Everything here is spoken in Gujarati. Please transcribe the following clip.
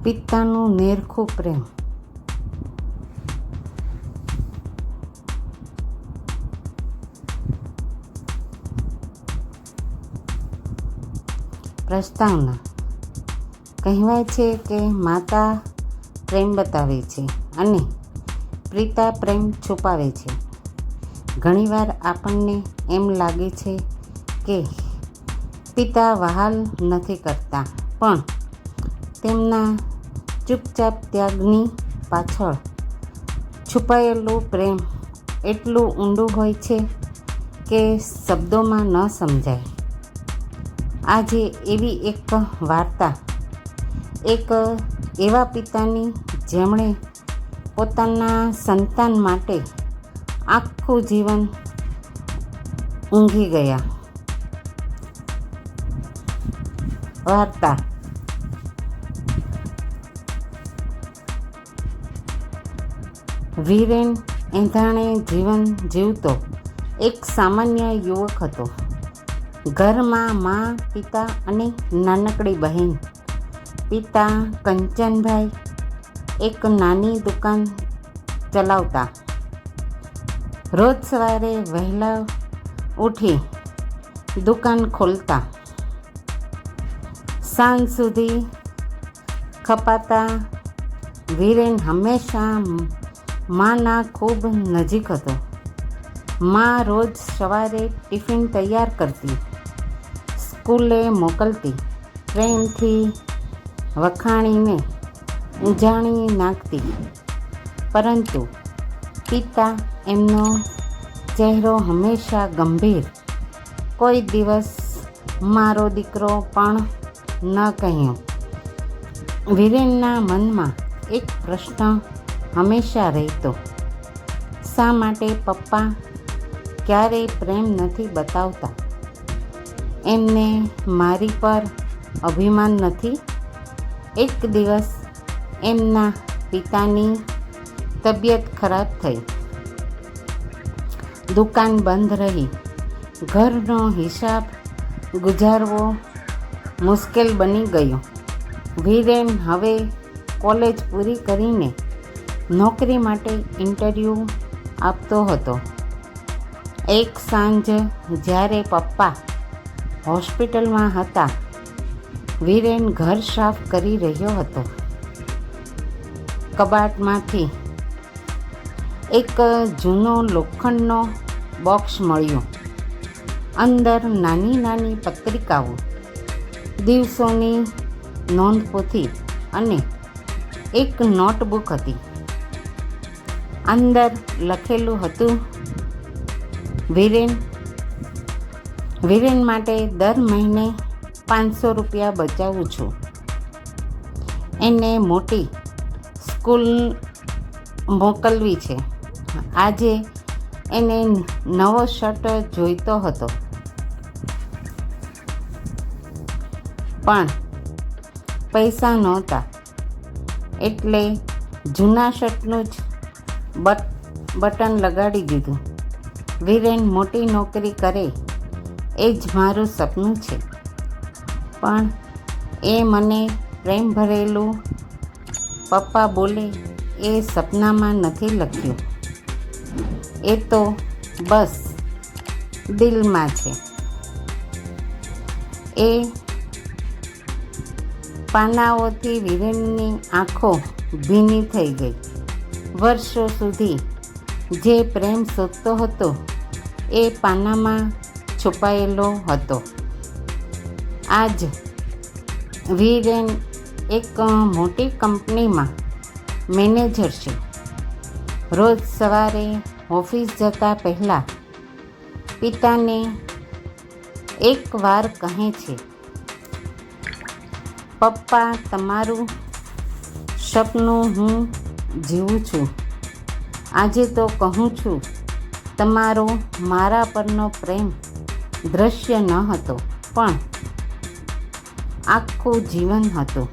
પિતાનું નિરખું પ્રેમ. પ્રસ્તાવના. કહેવાય છે કે માતા પ્રેમ બતાવે છે અને પિતા પ્રેમ છુપાવે છે. ઘણીવાર આપણને એમ લાગે છે કે પિતા વહાલ નથી કરતા, પણ તેમના ચૂપચાપ ત્યાગની પાછળ છુપાયેલું પ્રેમ એટલું ઊંડું હોય છે કે શબ્દોમાં ન સમજાય. આજે એવી એક વાર્તા એક એવા પિતાની જેમણે પોતાના સંતાન માટે આખું જીવન ઊંઘી ગયા. વાર્તા. વીરેન એંધાણે જીવન જીવતો એક સામાન્ય યુવક હતો. ઘરમાં મા, પિતા અને નાનકડી બહેન. પિતા કંચનભાઈ એક નાની દુકાન ચલાવતા. રોજ સવારે વહેલા ઉઠી દુકાન ખોલતા. સાંજ સુધી ખપાતા. વીરેન હંમેશા માના ખૂબ નજીક હતો. મા રોજ સવારે ટિફિન તૈયાર કરતી, સ્કૂલે મોકલતી, પ્રેમથી વખાણીને ઉજાણી નાખતી. પરંતુ પિતા, એમનો ચહેરો હંમેશા ગંભીર. કોઈ દિવસ મારો દીકરો પણ ન કહ્યું. વીરેનના મનમાં એક પ્રશ્ન હંમેશા રહેતો. શા માટે પપ્પા ક્યારેય પ્રેમ નથી બતાવતા? એમને મારી પર અભિમાન નથી? એક દિવસ એમના પિતાની તબિયત ખરાબ થઈ. દુકાન બંધ રહી. ઘરનો હિસાબ ગુજારવો મુશ્કેલ બની ગયો. વીરેન હવે કોલેજ પૂરી કરીને નોકરી માટે ઇન્ટરવ્યૂ આપતો હતો. એક સાંજ જ્યારે પપ્પા હોસ્પિટલમાં હતા, વીરેન ઘર સાફ કરી રહ્યો હતો. કબાટમાંથી એક જૂનો લોખંડનો બોક્સ મળ્યો. અંદર નાની નાની પત્રિકાઓ, દિવસોની નોંધપોથી અને એક નોટબુક હતી. અંદર લખેલું હતું, વીરેન માટે દર મહિને 500 રૂપિયા બચાવું છું. એને મોટી સ્કૂલ મોકલવી છે. આજે એને નવો શર્ટ જોઈતો હતો, પણ પૈસા નહોતા, એટલે જૂના શર્ટનું જ બટન લગાડી દીધું. વીરેન મોટી નોકરી કરે એ જ મારું સપનું છે, પણ એ મને પ્રેમ ભરેલું પપ્પા બોલે એ સપનામાં નથી લખ્યું. એ તો બસ દિલમાં છે. એ પાનાઓથી વીરેનની આંખો ભીની થઈ ગઈ. વર્ષો સુધી જે પ્રેમ શોધતો હતો એ પાનામાં છુપાયેલો હતો. આજ વીરેન એક મોટી કંપનીમાં મેનેજર છે. રોજ સવારે ઓફિસ જતા પહેલાં પિતાને એક વાર કહે છે, પપ્પા, તમારું સપનું હું જીવું છું. આજે તો કહું છું, તમારો મારા પરનો પ્રેમ દ્રશ્ય ન હતો, પણ આખું જીવન હતું.